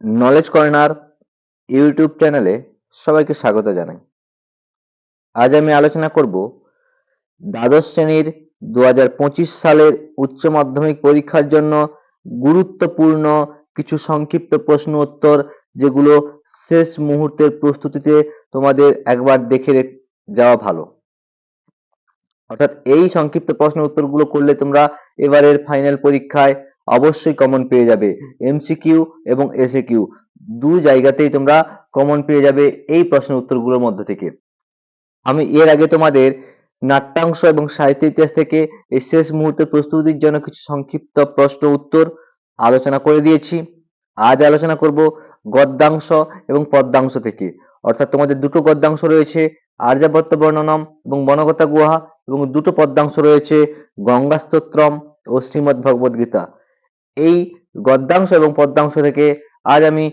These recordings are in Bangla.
নলেজ কর্নার ইউটিউব চ্যানেলে সবাইকে স্বাগত জানাই। আজ আমি আলোচনা করব দ্বাদশ শ্রেণীর 2025 সালের উচ্চ মাধ্যমিক পরীক্ষার জন্য গুরুত্বপূর্ণ কিছু সংক্ষিপ্ত প্রশ্ন উত্তর, যেগুলো শেষ মুহূর্তের প্রস্তুতিতে তোমাদের একবার দেখে যাওয়া ভালো। অর্থাৎ এই সংক্ষিপ্ত প্রশ্ন উত্তরগুলো করলে তোমরা এবারের ফাইনাল পরীক্ষায় অবশ্যই কমন পেয়ে যাবে। এমসিকিউ এবং এসএকিউ দু জায়গাতেই তোমরা কমন পেয়ে যাবে এই প্রশ্ন উত্তরগুলোর মধ্যে থেকে। আমি এর আগে তোমাদের নাট্যাংশ এবং সাহিত্য ইতিহাস থেকে এই শেষ মুহূর্তের প্রস্তুতির জন্য কিছু সংক্ষিপ্ত প্রশ্ন উত্তর আলোচনা করে দিয়েছি। আজ আলোচনা করব গদ্যাংশ এবং পদ্যাংশ থেকে। অর্থাৎ তোমাদের দুটো গদ্যাংশ রয়েছে, আর্যাবর্ত বর্ণনম এবং বনগতা গুহা, এবং দুটো পদ্যাংশ রয়েছে, গঙ্গা স্তোত্রম ও শ্রীমদ্ ভগবদ গীতা। এই গদ্যাংশ এবং পদ্যাংশ থেকে আজ আমি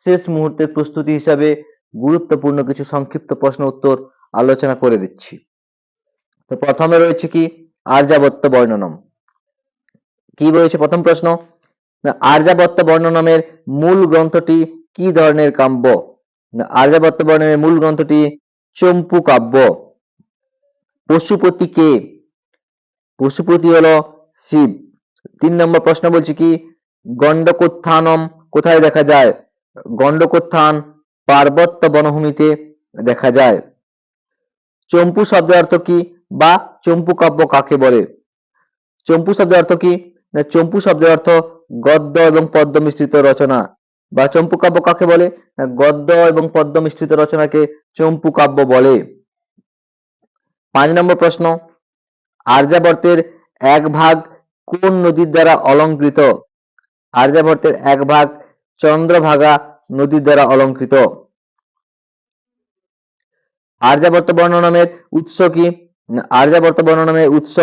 শেষ মুহূর্তের প্রস্তুতি হিসাবে গুরুত্বপূর্ণ কিছু সংক্ষিপ্ত প্রশ্ন উত্তর আলোচনা করে দিচ্ছি। তো প্রথমে রয়েছে কি আর্যাবর্ত বর্ণনম। কি রয়েছে প্রথম প্রশ্ন? আর্যাবর্ত বর্ণনমের মূল গ্রন্থটি কি ধরনের কাব্য? আর্যাবর্ত বর্ণনের মূল গ্রন্থটি চম্পু কাব্য। পশুপতি কে? পশুপতি হলো শিব। 3 নম্বর প্রশ্ন বলছি কি গণ্ডকোত্থানম কোথায় দেখা যায়? গণ্ডকোত্থান পার্বত্য বনভূমিতে দেখা যায়। চম্পু শব্দের অর্থ কি বা চম্পু কাব্য কাকে বলে? চম্পু শব্দের অর্থ কি? না, চম্পু শব্দের অর্থ গদ্য এবং পদ্য মিশ্রিত রচনা। বা চম্পু কাব্য কাকে বলে? না, গদ্য এবং পদ্য মিশ্রিত রচনাকে চম্পু কাব্য বলে। 5 নম্বর প্রশ্ন, আর্যাবর্তের এক ভাগ কোন নদীর দ্বারা অলঙ্কৃত? আর্যাবর্তের এক ভাগ চন্দ্রভাগা নদীর দ্বারা অলঙ্কৃত। আর্যাবর্ত বর্ণনামের উৎস কি? আর্যাবর্ত বর্ণনামের উৎস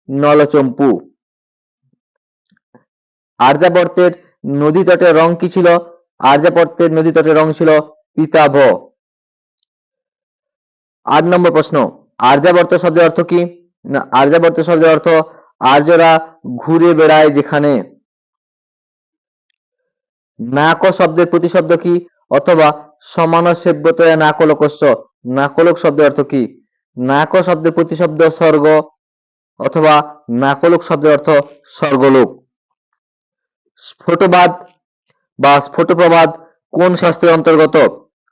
নলচম্পু। আর্যাবর্তের নদী তটের রং কি ছিল? আর্যাবর্তের নদী তটের রং ছিল পীতাভ। 8 নম্বর প্রশ্ন, আর্যাবর্ত শব্দের অর্থ কি? না, আর্যাবর্ত শব্দের অর্থ আর্যরা ঘুরে বেড়ায় যেখানে। নাক শব্দের প্রতিশব্দ কি? অথবা সমানসেব্যতয়া নাকলকস্য। নাকলক শব্দের অর্থ কি? নাক শব্দের প্রতিশব্দ স্বর্গ, অথবা নাকলোক শব্দের অর্থ স্বর্গলোক। স্ফোটবাদ বা স্ফোটপ্রবাদ কোন শাস্ত্রের অন্তর্গত?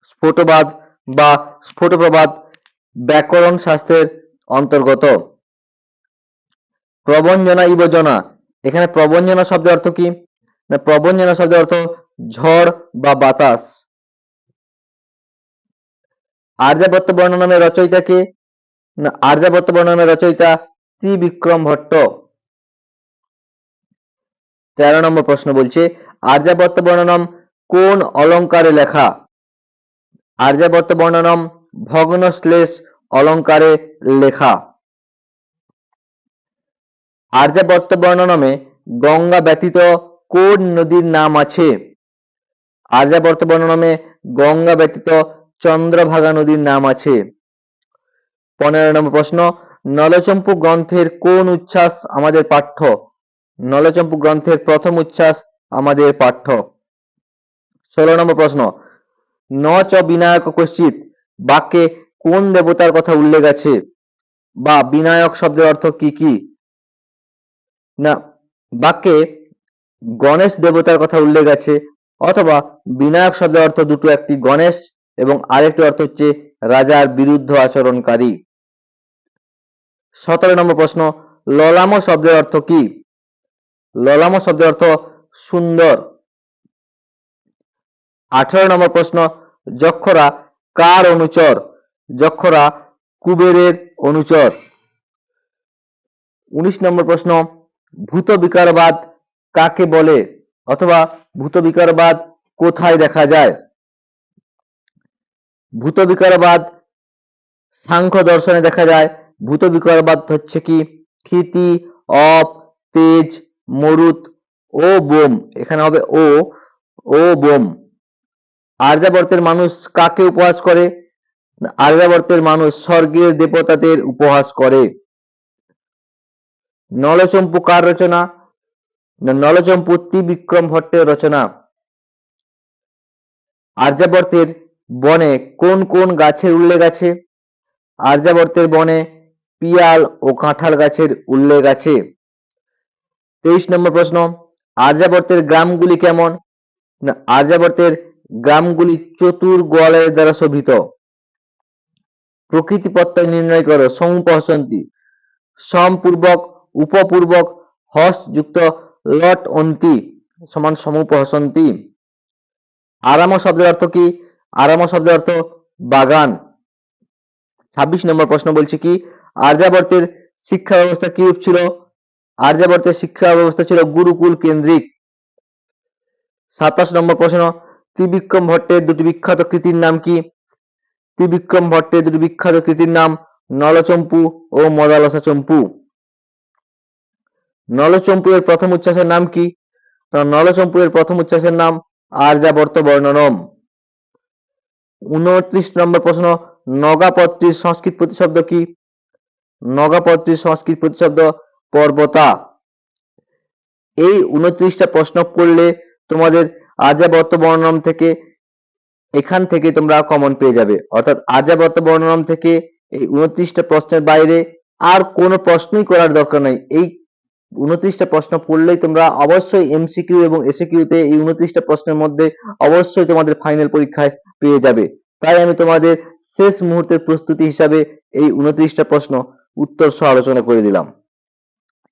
স্ফোটবাদ বা স্ফোটপ্রবাদ ব্যাকরণ শাস্ত্রের অন্তর্গত। প্রবঞ্জনা ইবজনা, এখানে প্রবঞ্জনা শব্দের অর্থ কি? না, প্রবঞ্জনা শব্দের অর্থ ঝড় বা বাতাস। আর্যাবর্ত বর্ণনামের রচয়িতা কে? না, আর্যাবর্ত বর্ণনামের রচয়িতা ত্রিবিক্রম ভট্ট। 13 নম্বর প্রশ্ন বলছে আর্যাবর্ত বর্ণনম কোন অলঙ্কারে লেখা? আর্যাবর্ত বর্ণনম ভগ্নশ্লেষ অলঙ্কারে লেখা। আর্যাবর্ত বর্ণনমে গঙ্গা ব্যতীত কোন নদীর নাম আছে? আর্যাবর্ত বর্ণনমে গঙ্গা ব্যতীত চন্দ্রভাগা নদীর নাম আছে। 15 নম্বর প্রশ্ন, নলচম্পু গ্রন্থের কোন উচ্ছ্বাস আমাদের পাঠ্য? নলচম্পু গ্রন্থের প্রথম উচ্ছ্বাস আমাদের পাঠ্য। 16 নম্বর প্রশ্ন, ন চ বিনায়ক কশ্চিৎ বাক্যে কোন দেবতার কথা উল্লেখ আছে? বা বিনায়ক শব্দের অর্থ কি কি? না, বাক্যে গণেশ দেবতার কথা উল্লেখ আছে, অথবা বিনায়ক শব্দের অর্থ দুটো, একটি গণেশ এবং আরেকটি অর্থ হচ্ছে রাজার বিরুদ্ধ আচরণকারী। 17 নম্বর প্রশ্ন, ললাম শব্দের অর্থ কি? ললাম শব্দের অর্থ সুন্দর। 18 নম্বর প্রশ্ন, যক্ষরা কার অনুচর? যক্ষরা কুবেরের অনুচর। 19 নম্বর প্রশ্ন, ভূত বিকারবাদ কাকে বলে? অথবা ভূত বিকারবাদ কোথায় দেখা যায়? ভূত বিকারবাদ সাংখ্য দর্শনে দেখা যায়। ভূত বিকারবাদ হচ্ছে কি ক্ষিতি, অপ, তেজ, মরুত ও বোম। এখানে হবে ও বোম। আর্যাবর্তের মানুষ কাকে উপহাস করে? আর্যাবর্তের মানুষ স্বর্গের দেবতাদের উপহাস করে। নলচম্পু কার রচনা? নলচম্পু ত্রিবিক্রম ভট্টের রচনা। আর্যাবর্তের বনে কোন কোন গাছের উল্লেখ আছে? আর্যাবর্তের বনে পিয়াল ও কাঁঠাল গাছের উল্লেখ আছে। 23 নম্বর প্রশ্ন, আর্যাবর্তের গ্রামগুলি কেমন? না, আর্যাবর্তের গ্রামগুলি চতুর গোয়ালের দ্বারা শোভিত। প্রকৃতি প্রত্যয় নির্ণয় করো। সমুপহসন্তি, সমপূর্বক, উপপূর্বক, হস যুক্ত লট অন্তি সমান সমুপহসন্তি। আরাম শব্দের অর্থ কি? আরাম শব্দের অর্থ বাগান। 26 নম্বর প্রশ্ন বলছি কি, আর্যাবর্তের শিক্ষা ব্যবস্থা কিরূপ ছিল? আর্যাবর্তের শিক্ষা ব্যবস্থা ছিল গুরুকুল কেন্দ্রিক। 27 নম্বর প্রশ্ন, ত্রিবিক্রম ভট্টের দুটি বিখ্যাত কৃতির নাম কি? ত্রিবিক্রম ভট্টের দুটি বিখ্যাত কৃতির নাম নলচম্পু ও মদালসা চম্পু। নলচম্পু এর প্রথম উচ্চাসের নাম কি? নলচম্পু এর প্রথম উচ্চাসের নাম আর্যাবর্ত বর্ণনম। 29 নম্বর প্রশ্ন, নগাপত্রীর সংস্কৃত প্রতিশব্দ কি? নগাপত্রীর সংস্কৃত প্রতিশব্দ পর্বতা। এই 29টা প্রশ্ন করলে তোমাদের আর্যাবর্ত বর্ণনম থেকে এখান থেকে তোমরা কমন পেয়ে যাবে, অর্থাৎ আর্যাবর্ত বর্ণনম থেকে এই 29টা প্রশ্নের বাইরে আর কোনো প্রশ্নই করার দরকার নাই। এই 29টা প্রশ্ন পড়লেই তোমরা অবশ্যই এমসিকিউ এবং এসিকিউতে এই 29টা প্রশ্নের মধ্যে অবশ্যই তোমাদের ফাইনাল পরীক্ষায় পেয়ে যাবে। তাই আমি তোমাদের শেষ মুহূর্তের প্রস্তুতি হিসাবে এই 29টা প্রশ্ন উত্তর সহ আলোচনা করে দিলাম।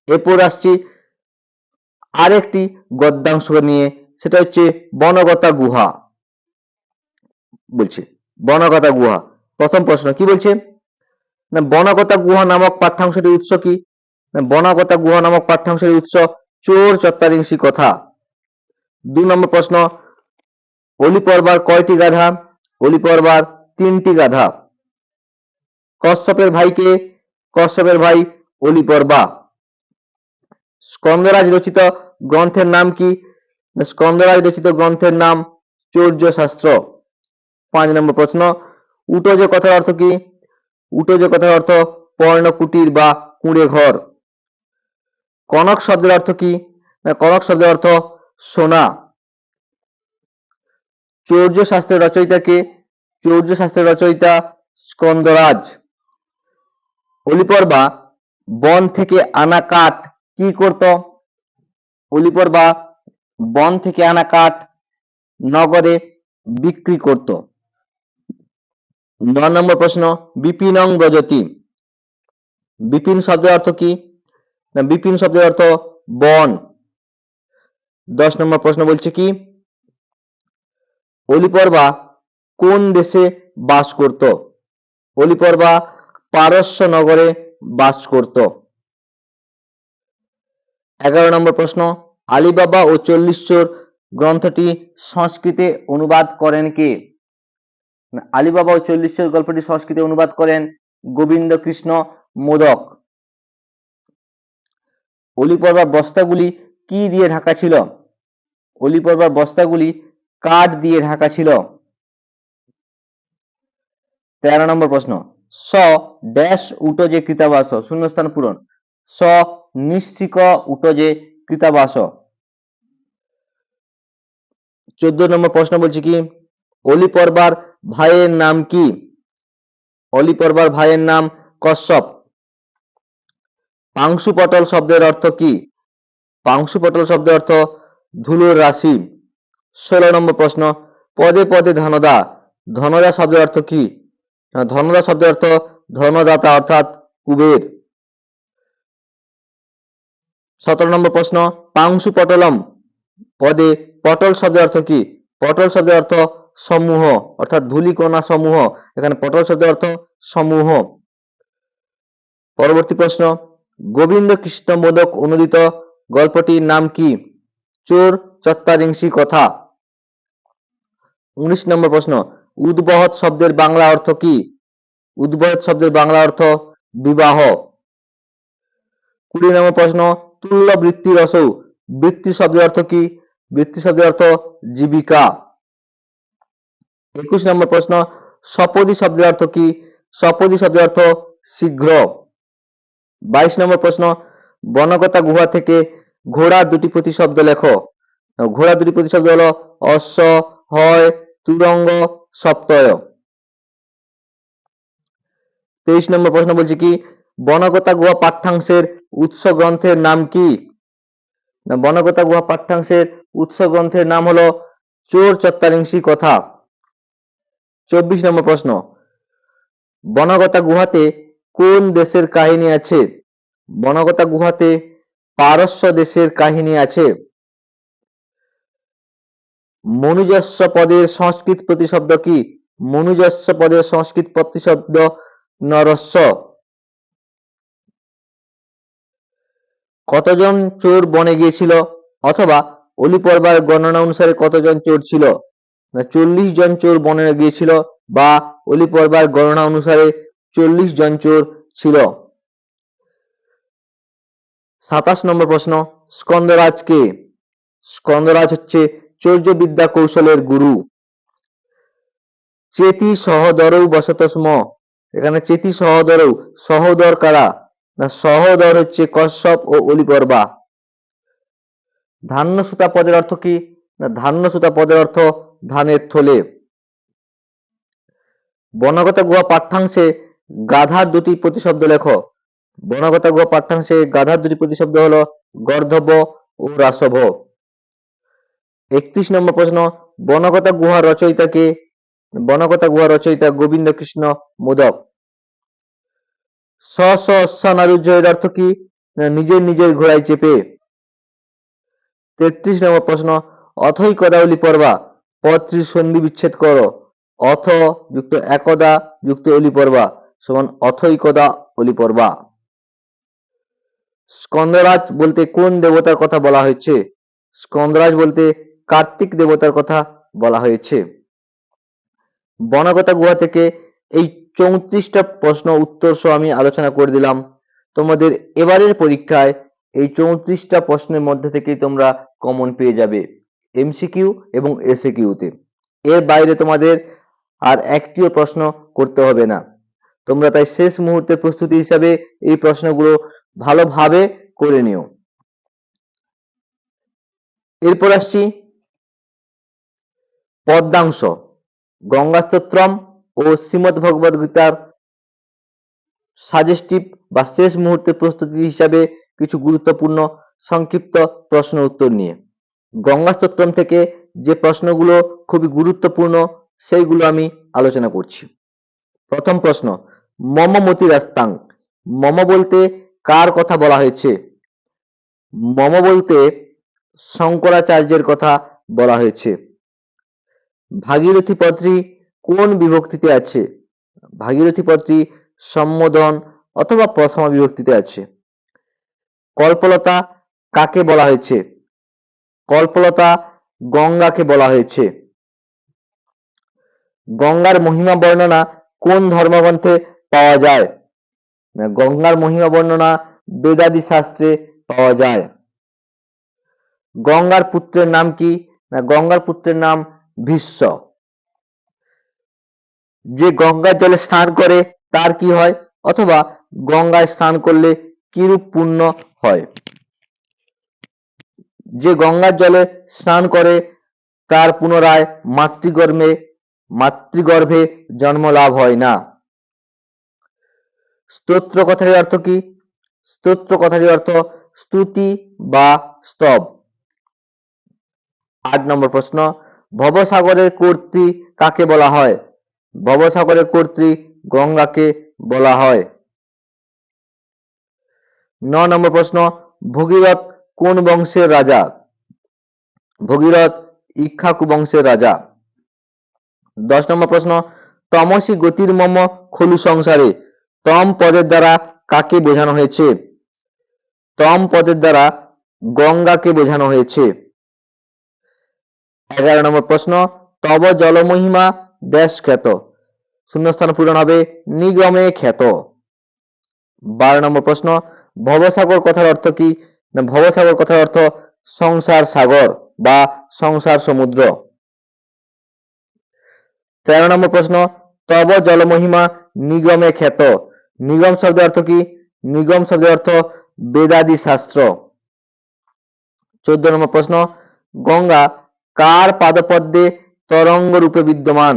এরপর আসছি আরেকটি গদ্যাংশ নিয়ে, সেটা হচ্ছে বনগতা গুহা। বলছে বনগতা গুহা। প্রথম প্রশ্ন কি বলছে না, বনগতা গুহা নামক পাঠ্যাংশটির উৎস কি? না, বনগতা গুহা নামক পাঠ্যাংশের উৎস চোর চত্বরিংসি কথা। 2 নম্বর প্রশ্ন, অলি পর্বার কয়টি গাধা? অলি পর্বার 3টি গাধা। কশ্যপের ভাই কে? কশ্যপের ভাই অলি পর্বা। স্কন্দরাজ রচিত গ্রন্থের নাম কি? স্কন্দরাজ রচিত গ্রন্থের নাম চৌর্য শাস্ত্র। 5 নম্বর প্রশ্ন, উটজ কথার অর্থ কি? উটজ কথার অর্থ পর্ণকুটির বা কুঁড়ে ঘর। কনক শব্দের অর্থ কি? কনক শব্দের অর্থ সোনা। চৌর্য শাস্ত্রের রচয়িতা কে? চৌর্য শাস্ত্রের রচয়িতা স্কন্দরাজ। অলিপর্বা বন থেকে আনা কাঠ কি করত? অলিপর্বা বন থেকে আনা কাঠ নগরে বিক্রি করত। 9 নম্বর প্রশ্ন, বিপিনং ব্রজতি। বিপিন শব্দের অর্থ কি? না, বিপিন শব্দের অর্থ বন। 10 নম্বর প্রশ্ন বলছে কি, অলিপর্বা কোন দেশে বাস করত? অলিপর্বা পারস্য নগরে বাস করত। 11 নম্বর প্রশ্ন, আলিবাবা ও 40 চোর গ্রন্থটি সংস্কৃতে অনুবাদ করেন কে? আলিবাবা ও 40 চোর গল্পটি সংস্কৃতে অনুবাদ করেন গোবিন্দ কৃষ্ণ মোদক। অলিপর্বার বস্তাগুলি কি দিয়ে ঢাকা ছিল? অলিপর্বার বস্তাগুলি কাঠ দিয়ে ঢাকা ছিল। 13 নম্বর প্রশ্ন, স ড্যাশ উটজে কৃতাবাস শূন্যস্থান পূরণ। স নিশ্চিক উটজে কৃতাবাস। 14 নম্বর প্রশ্ন বলছি কি, অলিপর্বার ভাইয়ের নাম কি? অলিপর্বার ভাইয়ের নাম কশ্যপ। পাংশুপটল শব্দের অর্থ কি? পাংশুপটল শব্দের অর্থ ধুলোর রাশি। 16 নম্বর প্রশ্ন, পদে পদে ধনদা। ধনদা শব্দের অর্থ কি? ধনদা শব্দের অর্থ ধনদাতা অর্থাৎ কুবের। 17 নম্বর প্রশ্ন, পাংশুপটলম পদে পটল শব্দের অর্থ কি? পটল শব্দের অর্থ সমূহ অর্থাৎ ধূলিকণা সমূহ, এখানে পটল শব্দের অর্থ সমূহ। পরবর্তী প্রশ্ন, গোবিন্দ কৃষ্ণ মোদক অনুদিত গল্পটির নাম কি? চোর চত্বরিংসি কথা। 19 নম্বর প্রশ্ন, উদ্বহৎ শব্দের বাংলা অর্থ কি? উদ্বহৎ শব্দের বাংলা অর্থ বিবাহ। 20 নম্বর প্রশ্ন, তুল্য বৃত্তি রসৌ বৃত্তি শব্দের অর্থ কি? বৃত্তি শব্দের অর্থ জীবিকা। 21 নম্বর প্রশ্ন, সপদী শব্দের অর্থ কি? সপদী শব্দের অর্থ শীঘ্র। 22 নম্বর প্রশ্ন, বনগতা গুহা থেকে ঘোড়া দুটি প্রতিশব্দ লেখো। ঘোড়া দুটি প্রতিশব্দ হলো অশ্ব, হয়, তুরঙ্গ সপ্তয়। 23 নম্বর প্রশ্ন বলছে কি, বনকথা গুহা পাঠ্যাংশের উৎস গ্রন্থের নাম কি? না, বনকথা গুহা পাঠ্যাংশের উৎস গ্রন্থের নাম হলো চোর চত্বরিংসী কথা। 24 নম্বর প্রশ্ন, বনকথা গুহাতে কোন দেশের কাহিনী আছে? বনকথা গুহাতে পারস্য দেশের কাহিনী আছে। মনুজস্ব পদের সংস্কৃত প্রতিশব্দ কি? মনুজস্ব পদের সংস্কৃত প্রতিশব্দ নরস্য। কতজন চোর বনে গিয়েছিল? অথবা অলি পর্বার গণনা অনুসারে কতজন চোর ছিল? না, 40 জন চোর বনে গিয়েছিল, বা অলি পর্বার গণনা অনুসারে 40 জন চোর ছিল। 27 নম্বর প্রশ্ন, স্কন্দরাজ কে? স্কন্দরাজ হচ্ছে চৌর্য বিদ্যা কৌশলের গুরু। চেতি সহদরৌ বসত স্ম, এখানে চেতি সহদরৌ, সহদর কারা? না, সহদর হচ্ছে কশ্যপ ও অলি পর্বা। ধান্য সুতা পদের অর্থ কি? না, ধান্য সুতা পদের অর্থ ধানের থলে। বনকথা গুহা পাঠ্যাংশে গাধার দুটি প্রতিশব্দ লেখো। বনকথা গুহা পাঠ্যাংশে গাধার দুটি প্রতিশব্দ হলো গর্ধব ও রাসভ। 31 নম্বর প্রশ্ন, বনকথা গুহা রচয়িতা কে? বনকথা গুহা রচয়িতা গোবিন্দ কৃষ্ণ মোদক। স্ব স্ব অশ্বানারুহ্য এর অর্থ কি? না, নিজের নিজের ঘোড়ায় চেপে। 33 নম্বর প্রশ্ন, অথই কদাবলী পর্বা পদটির সন্ধি বিচ্ছেদ করো। অথ যুক্ত একদা যুক্ত অলি পর্বা সমান অথই কদা অলি পর্বা। স্কন্দরাজ বলতে কোন দেবতার কথা বলা হয়েছে? স্কন্দরাজ বলতে কার্তিক দেবতার কথা বলা হয়েছে। বনকথা গুহা থেকে এই 34টা প্রশ্ন উত্তর সহ আমি আলোচনা করে দিলাম। তোমাদের এবারের পরীক্ষায় এই 34টা প্রশ্নের মধ্যে থেকেই তোমরা কমন পেয়ে যাবে এমসিকিউ এবং এসএকিউ তে। এর বাইরে তোমাদের আর একটিও প্রশ্ন করতে হবে না। তোমরা তাই শেষ মুহূর্তের প্রস্তুতি হিসাবে এই প্রশ্নগুলো ভালোভাবে করে নিও। এরপর আসছি পদ্মাংশ, গঙ্গা স্তোত্রম ও শ্রীমদ্ ভগবদ গীতার সাজেস্টিভ বা শেষ মুহূর্তের প্রস্তুতি হিসাবে কিছু গুরুত্বপূর্ণ সংক্ষিপ্ত প্রশ্ন উত্তর নিয়ে। গঙ্গা স্তোত্রম থেকে যে প্রশ্নগুলো খুবই গুরুত্বপূর্ণ সেইগুলো আমি আলোচনা করছি। প্রথম প্রশ্ন, মম মতিরাস্তাং, মম বলতে কার কথা বলা হয়েছে? মম বলতে শঙ্করাচার্যের কথা বলা হয়েছে। ভাগীরথী পদটি কোন বিভক্তিতে আছে? ভাগীরথী পদটি সম্বোধন অথবা প্রথমা বিভক্তিতে আছে। কল্পলতা কাকে বলা হয়েছে? কল্পলতা গঙ্গাকে বলা হয়েছে। গঙ্গার মহিমা বর্ণনা কোন ধর্মগ্রন্থে পাওয়া যায়? গঙ্গার মহিমা বর্ণনা বেদাদি শাস্ত্রে পাওয়া যায়। গঙ্গার পুত্রের নাম কি? না, গঙ্গার পুত্রের নাম ভীষ্ম। যে গঙ্গার জলে স্নান করে তার কি হয়? অথবা গঙ্গায় স্নান করলে কিরূপ পুণ্য হয়? যে গঙ্গার জলে স্নান করে তার পুনরায় মাতৃগর্ভে জন্ম লাভ হয় না। স্তোত্র কথাটির অর্থ কি? স্তোত্র কথাটির অর্থ স্তুতি বা স্তব। 8 নম্বর প্রশ্ন, ভবসাগরের কর্ত্রী কাকে বলা হয়? ভবসাগরের কর্ত্রী গঙ্গাকে বলা হয়। 9 নম্বর প্রশ্ন, ভগীরথ কোন বংশের রাজা? ভগীরথ ইক্ষ্বাকু বংশের রাজা। 10 নম্বর প্রশ্ন, তমসি গতির মম খলু সংসারে, তম পদের দ্বারা কাকে বোঝানো হয়েছে? তম পদের দ্বারা গঙ্গাকে বোঝানো হয়েছে। 11 নম্বর প্রশ্ন, তব জলমহিমা ড্যাশ খ্যাত, শূন্যস্থান পূরণ হবে নিগমে খ্যাত। 12 নম্বর প্রশ্ন, ভবসাগর কথার অর্থ কি? না, ভবসাগর কথার অর্থ সংসার সাগর বা সংসার সমুদ্র। 13 নম্বর প্রশ্ন, তব জলমহিমা নিগমে খ্যাত, নিগম শব্দের অর্থ কি? নিগম শব্দের অর্থ বেদাদি শাস্ত্র। 14 নম্বর প্রশ্ন, গঙ্গা কার পাদপদ্মে তরঙ্গ রূপে বিদ্যমান।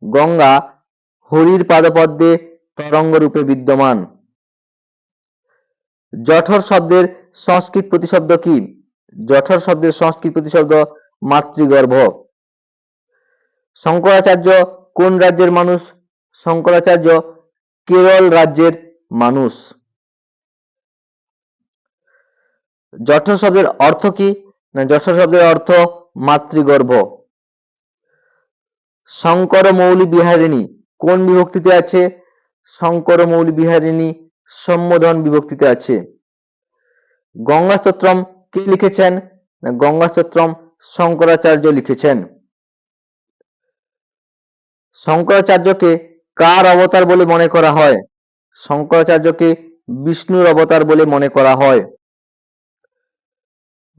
গঙ্গা হরির পাদপদ্মে তরঙ্গ রূপে বিদ্যমান। জঠর শব্দের সংস্কৃত প্রতিশব্দ কি? জঠর শব্দের সংস্কৃত প্রতিশব্দ মাতৃগর্ভ। শঙ্করাচার্য কোন রাজ্যের মানুষ? শঙ্করাচার্য কেরল রাজ্যের মানুষ। জঠর শব্দের অর্থ কি? না, জঠর শব্দের অর্থ মাতৃগর্ভ। শঙ্কর মৌলি বিহারিণী কোন বিভক্তিতে আছে? শঙ্কর মৌলি বিহারিণী সম্বোধন বিভক্তিতে আছে। গঙ্গা স্তোত্রম কে লিখেছেন? না, গঙ্গা স্তোত্রম শঙ্করাচার্য লিখেছেন। শঙ্করাচার্যকে কার অবতার বলে মনে করা হয়? শঙ্করাচার্যকে বিষ্ণুর অবতার বলে মনে করা হয়।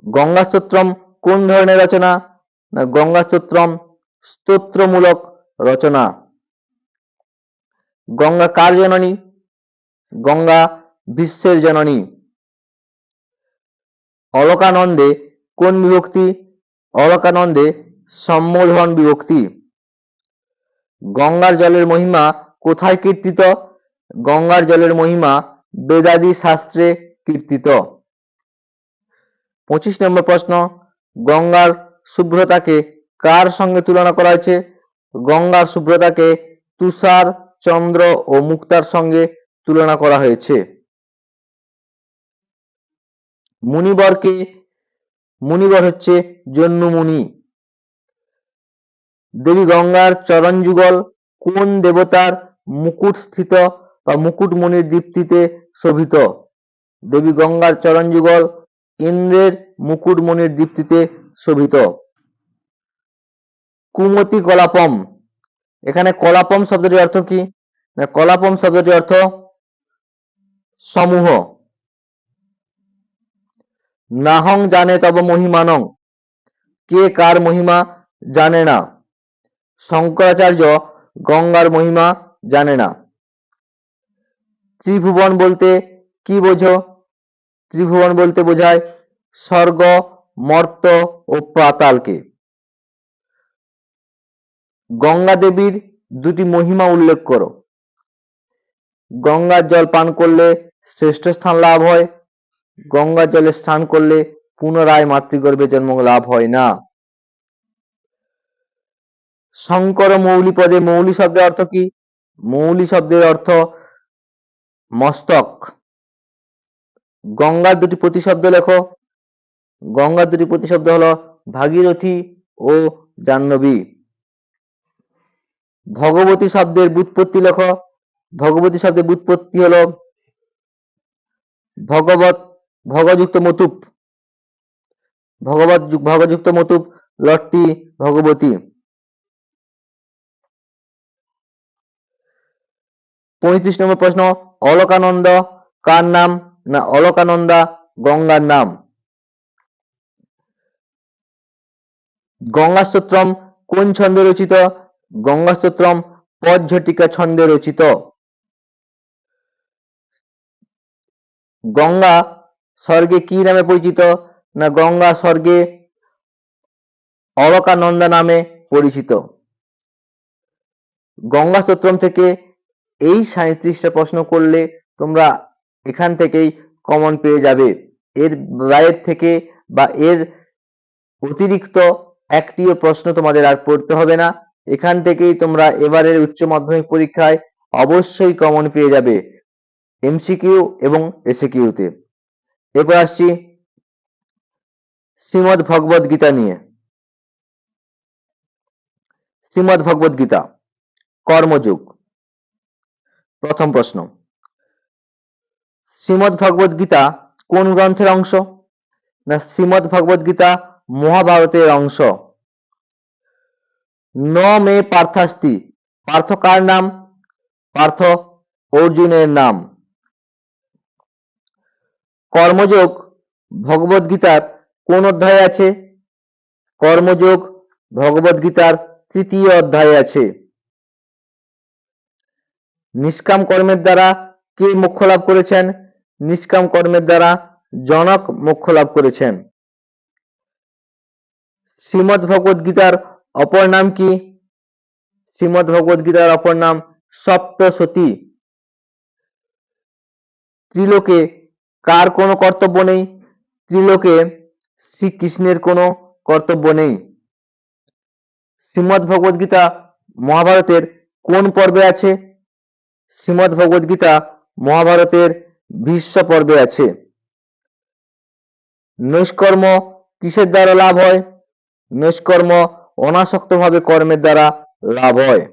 গঙ্গা স্তোত্রম কোন ধরনের রচনা? না, গঙ্গা স্তোত্রম স্তোত্রমূলক রচনা। গঙ্গা কার জননী? গঙ্গা বিশ্বের জননী। অলকানন্দে কোন বিভক্তি? অলকানন্দে সম্বোধন বিভক্তি। গঙ্গার জলের মহিমা কোথায় কীর্তিত? গঙ্গার জলের মহিমা বেদাদি শাস্ত্রে কীর্তিত। 25 নম্বর প্রশ্ন, গঙ্গার শুভ্রতাকে কার সঙ্গে তুলনা করা হয়েছে? গঙ্গার শুভ্রতাকে তুষার, চন্দ্র ও মুক্তার সঙ্গে তুলনা করা হয়েছে। মুনিবরকে? মুনিবর হচ্ছে জন্মু মুনি। দেবী গঙ্গার চরণ যুগল কোন দেবতার মুকুট স্থিত বা মুকুটমণির দীপ্তিতে শোভিত? দেবী গঙ্গার চরণ যুগল ইন্দ্রের মুকুটমণির দীপ্তিতে শোভিত। কুমতি কলাপম, এখানে কলাপম শব্দটির অর্থ কি? না, কলাপম শব্দটির অর্থ সমূহ। নাহং জানে তব মহিমানং, কে কার মহিমা জানে না? শঙ্করাচার্য গঙ্গার মহিমা জানে না। ত্রিভুবন বলতে কি বোঝো? ত্রিভুবন বলতে বোঝায় স্বর্গ, মর্ত ও পাতালকে। গঙ্গা দেবীর দুটি মহিমা উল্লেখ করো। গঙ্গার জল পান করলে শ্রেষ্ঠ স্থান লাভ হয়, গঙ্গার জলে স্নান করলে পুনরায় মাতৃগর্ভে জন্ম লাভ হয় না। শঙ্কর মৌলি পদে মৌলি শব্দের অর্থ কি? মৌলি শব্দের অর্থ মস্তক। গঙ্গার দুটি প্রতিশব্দ লেখো। গঙ্গার দুটি প্রতিশব্দ হলো ভাগীরথী ও জাহ্নবী। ভগবতী শব্দের ব্যুৎপত্তি লেখো। ভগবতী শব্দের ব্যুৎপত্তি হলো ভগবত ভগযুক্ত মতুপ। ভগযুক্ত মতুপ লটটি ভগবতী। 35 নম্বর প্রশ্ন, অলকানন্দ কার নাম? না, অলকানন্দা গঙ্গার নাম। গঙ্গা স্তোত্রম কোন ছন্দে রচিত? গঙ্গা স্তোত্রম পদঝটিকা ছন্দে রচিত। গঙ্গা স্বর্গে কি নামে পরিচিত? না, গঙ্গা স্বর্গে অলকানন্দা নামে পরিচিত। গঙ্গা স্তোত্রম থেকে এই 37টা প্রশ্ন করলে তোমরা এখান থেকেই কমন পেয়ে যাবে। এর বাইরের থেকে বা এর অতিরিক্ত একটিও প্রশ্ন তোমাদের আর পড়তে হবে না। এখান থেকেই তোমরা এবারের উচ্চ মাধ্যমিক পরীক্ষায় অবশ্যই কমন পেয়ে যাবে এমসিকিউ এবং এসিকিউতে। এরপর আসছি শ্রীমদ্ ভগবদ গীতা নিয়ে। শ্রীমদ্ ভগবদ গীতা কর্মযোগ। প্রথম প্রশ্ন, শ্রীমদ্ ভগবদ গীতা কোন গ্রন্থের অংশ? না, শ্রীমদ্ ভগবদ গীতা মহাভারতের অংশ। ন মে পার্থাস্তি, পার্থ কার নাম? পার্থ অর্জুনের নাম। কর্মযোগ ভগবদ গীতার কোন অধ্যায়ে আছে? কর্মযোগ ভগবদ গীতার 3য় অধ্যায়ে আছে। নিষ্কাম কর্মের দ্বারা কে মোক্ষ লাভ করেছেন? নিষ্কাম কর্মের দ্বারা জনক মোক্ষ লাভ করেছেন। শ্রীমদ্ ভগবদ গীতার অপর নাম কি? শ্রীমদ্ ভগবদ গীতার অপর নাম সপ্তশতী। ত্রিলোকে কার কোনো কর্তব্য নেই? ত্রিলোকে শ্রীকৃষ্ণের কোনো কর্তব্য নেই। শ্রীমদ্ ভগবদ গীতা মহাভারতের কোন পর্বে আছে? শ্রীমদ্ ভগবদ গীতা মহাভারতের ভীষ্ম পর্বে আছে। নৈষ্কর্ম কিসের দ্বারা লাভ হয়? নৈষ্কর্ম অনাসক্তভাবে কর্মের দ্বারা লাভ হয়।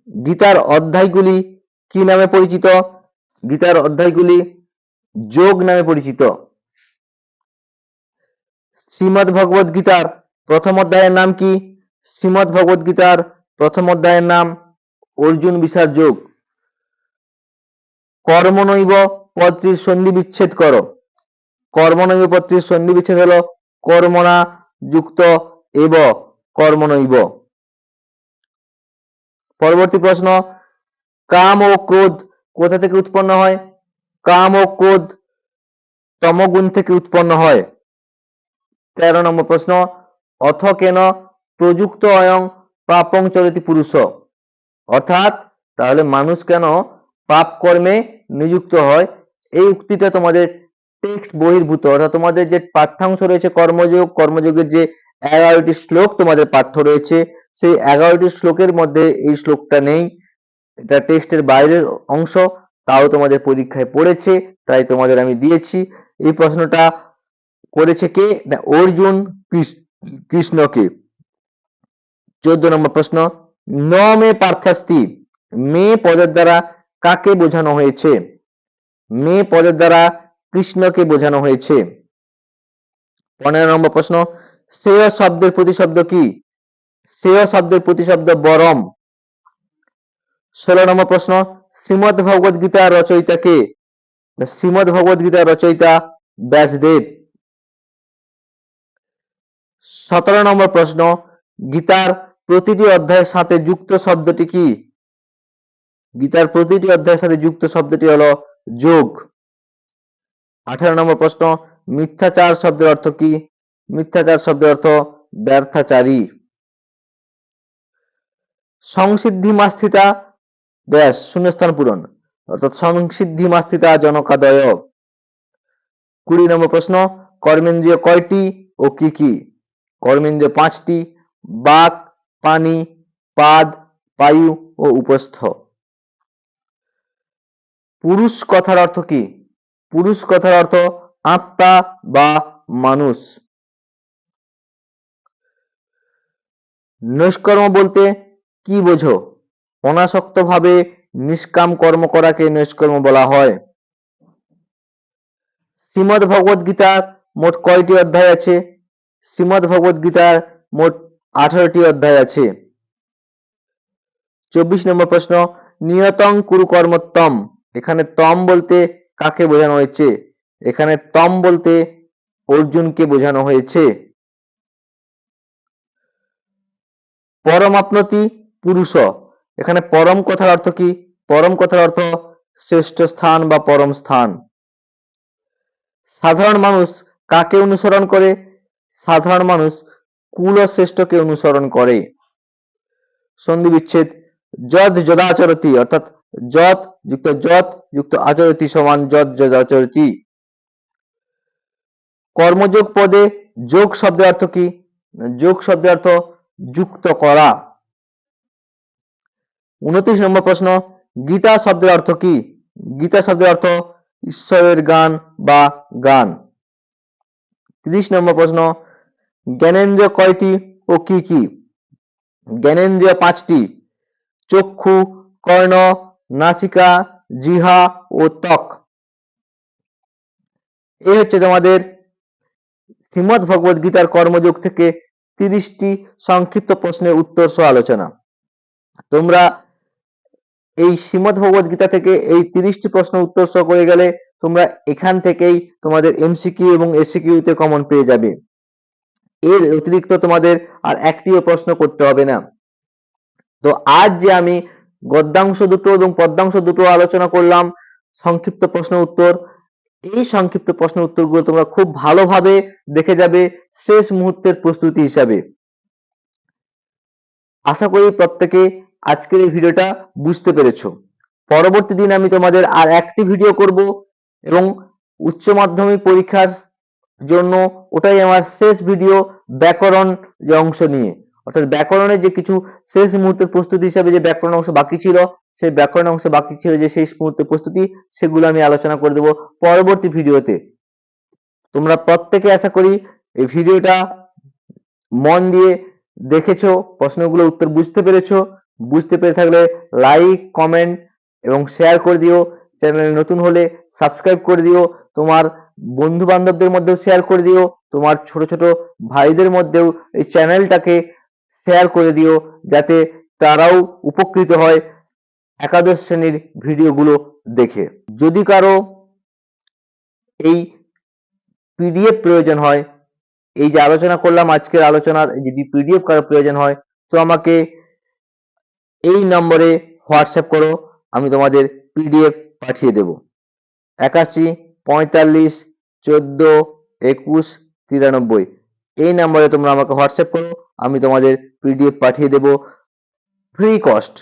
গীতার অধ্যায়গুলি কি নামে পরিচিত? গীতার অধ্যায়গুলি যোগ নামে পরিচিত। শ্রীমদ্ ভগবদ গীতার প্রথম অধ্যায়ের নাম কি? শ্রীমদ্ ভগবদ গীতার প্রথম অধ্যায়ের নাম অর্জুন বিষাদ যোগ। কর্মনৈব পদটির সন্ধি বিচ্ছেদ করো। কর্মনৈব পদটির সন্ধি বিচ্ছেদ হলো কর্মণা যুক্ত এব কর্মনৈব। পরবর্তী প্রশ্ন, কাম ও ক্রোধ কোথা থেকে উৎপন্ন হয়? কাম ও ক্রোধ তমগুণ থেকে উৎপন্ন হয়। 13 নম্বর প্রশ্ন, অথ কেন প্রযুক্ত অয়ং পাপং চরতি পুরুষ। অর্থাৎ তাহলে মানুষ কেন পাপ কর্মে নিযুক্ত হয়? এই উক্তিটা তোমাদের টেক্সট বহির্ভূত, অর্থাৎ তোমাদের যে পাঠ্যাংশ রয়েছে কর্মযোগ, কর্মযোগের যে 11টি শ্লোক তোমাদের পাঠ্য রয়েছে, সেই 11টি শ্লোকের মধ্যে এই শ্লোকটা নেই, এটা টেক্সটের বাইরের অংশ, তাও তোমাদের পরীক্ষায় পড়েছে, তাই তোমাদের আমি দিয়েছি। এই প্রশ্নটা করেছে কে? না, অর্জুন কৃষ্ণকে। 14 নম্বর প্রশ্ন, ন মে পার্থাস্তি, মে পদের দ্বারা কাকে বোঝানো হয়েছে? মে পদের দ্বারা কৃষ্ণকে বোঝানো হয়েছে। 15 নম্বর প্রশ্ন, শ্রেয় শব্দের প্রতিশব্দ কি? শ্রেয় শব্দের প্রতিশব্দ বরম। 16 নম্বর প্রশ্ন, শ্রীমদ্ ভগবদ গীতার রচয়িতা কে? শ্রীমদ্ ভগবদ গীতার রচয়িতা ব্যাসদেব। 17 নম্বর প্রশ্ন, গীতার প্রতিটি অধ্যায়ের সাথে যুক্ত শব্দটি কি? গীতার প্রতিটি অধ্যায়ের সাথে যুক্ত শব্দটি হলো যোগ। 18 নম্বর প্রশ্ন, মিথ্যাচার শব্দের অর্থ কি? মিথ্যাচার শব্দের অর্থ ব্যর্থাচারী। সংসিদ্ধি মাস্থিতা ব্যাস শূন্যস্থান পূরণ, অর্থাৎ সংসিদ্ধি মাস্থিতা জনকাদয়। 20 নম্বর প্রশ্ন, কর্মেন্দ্রিয় কয়টি ও কি কি? কর্মেন্দ্রিয় 5টি, বাক, পানি, পাদ, বায়ু ও উপস্থ। পুরুষ কথার অর্থ কি? পুরুষ কথার অর্থ আত্মা বা মানুষ। নৈষ্কর্ম বলতে কি বোঝো? অনাসক্ত ভাবে নিষ্কাম কর্ম করাকে নৈষ্কর্ম বলা হয়। শ্রীমদ্ ভগবদ গীতার মোট কয়টি অধ্যায় আছে? শ্রীমদ্ ভগবদ গীতার মোট 18টি অধ্যায় আছে। 24 নম্বর প্রশ্ন, নিয়তং কুরু কর্মত্তম, এখানে তম বলতে কাকে বোঝানো হয়েছে? এখানে তম বলতে অর্জুনকে বোঝানো হয়েছে। পরমাপ্নতি পুরুষ, এখানে পরম কথার অর্থ কি? পরম কথার অর্থ শ্রেষ্ঠ স্থান বা পরম স্থান। সাধারণ মানুষ কাকে অনুসরণ করে? সাধারণ মানুষ কুলশ্রেষ্ঠকে অনুসরণ করে। সন্ধি বিচ্ছেদ, যদ যদাচরতি, অর্থাৎ যত যুক্ত আচরতি সমান যদ যদাচরতি। কর্মযোগ পদে যোগ শব্দের অর্থ কি? যোগ শব্দের অর্থ যুক্ত করা। 29 নম্বর প্রশ্ন, গীতা শব্দের অর্থ কি? গীতা শব্দের অর্থ ঈশ্বরের গান বা গান। 30 নম্বর প্রশ্ন, জ্ঞানেন্দ্রিয় কয়টি ও কি কি? জ্ঞানেন্দ্রিয় 5টি, চক্ষু, কর্ণ, নাসিকা, জিহ্বা ও ত্বক। এই হচ্ছে তোমাদের শ্রীমদ্ ভগবদ গীতার কর্মযোগ থেকে 30টি সংক্ষিপ্ত প্রশ্নের উত্তর সহ আলোচনা। তোমরা এই শ্রীমদ্ ভগবদ গীতা থেকে এই 30টি প্রশ্ন উত্তর সহ করে গেলে তোমরা এখান থেকেই তোমাদের এমসিকিউ এবং এসিকিউ তে কমন পেয়ে যাবে। এর অতিরিক্ত তোমাদের আর একটিও প্রশ্ন করতে হবে না। তো আজ যে আমি গদ্যাংশ দুটো এবং পদ্যাংশ দুটো আলোচনা করলাম, সংক্ষিপ্ত প্রশ্ন উত্তর, এই সংক্ষিপ্ত প্রশ্ন উত্তরগুলো তোমরা খুব ভালোভাবে দেখে যাবে শেষ মুহূর্তের প্রস্তুতি হিসাবে। আশা করি প্রত্যেকে আজকের এই ভিডিওটা বুঝতে পেরেছো। পরবর্তী দিন আমি তোমাদের আর একটি ভিডিও করব এবং উচ্চ মাধ্যমিক পরীক্ষার জন্য ওটাই আমার শেষ ভিডিও, ব্যাকরণ যে অংশ নিয়ে, অর্থাৎ ব্যাকরণের যে কিছু শেষ মুহূর্তের প্রস্তুতি হিসাবে যে ব্যাকরণ অংশ বাকি ছিল, সেই ব্যাকরণ অংশ বাকি ছিল যে শেষ মুহূর্তের প্রস্তুতি, সেগুলো আমি আলোচনা করে দেবো পরবর্তী ভিডিওতে। তোমরা প্রত্যেকে আশা করি এই ভিডিওটা মন দিয়ে দেখেছো, প্রশ্নগুলো উত্তর বুঝতে পেরেছো। বুঝতে পেরে থাকলে লাইক, কমেন্ট এবং শেয়ার করে দিও। চ্যানেলে নতুন হলে সাবস্ক্রাইব করে দিও। তোমার বন্ধু বান্ধবদের মধ্যেও শেয়ার করে দিও। তোমার ছোট ছোট ভাইদের মধ্যেও এই চ্যানেলটাকে শেয়ার করে দিও, যাতে তারাও উপকৃত হয় একাদশ শ্রেণীর ভিডিওগুলো দেখে। যদি কারো এই পিডিএফ প্রয়োজন হয়, এই যে আলোচনা করলাম আজকের আলোচনার যদি পিডিএফ কারো প্রয়োজন হয়, তো আমাকে এই নম্বরে হোয়াটসঅ্যাপ করো, আমি তোমাদের পিডিএফ পাঠিয়ে দেব। 81 45 14 21 93 এই নম্বরে তোমরা আমাকে হোয়াটসঅ্যাপ করো, আমি তোমাদের পিডিএফ পাঠিয়ে দেব ফ্রি কস্ট।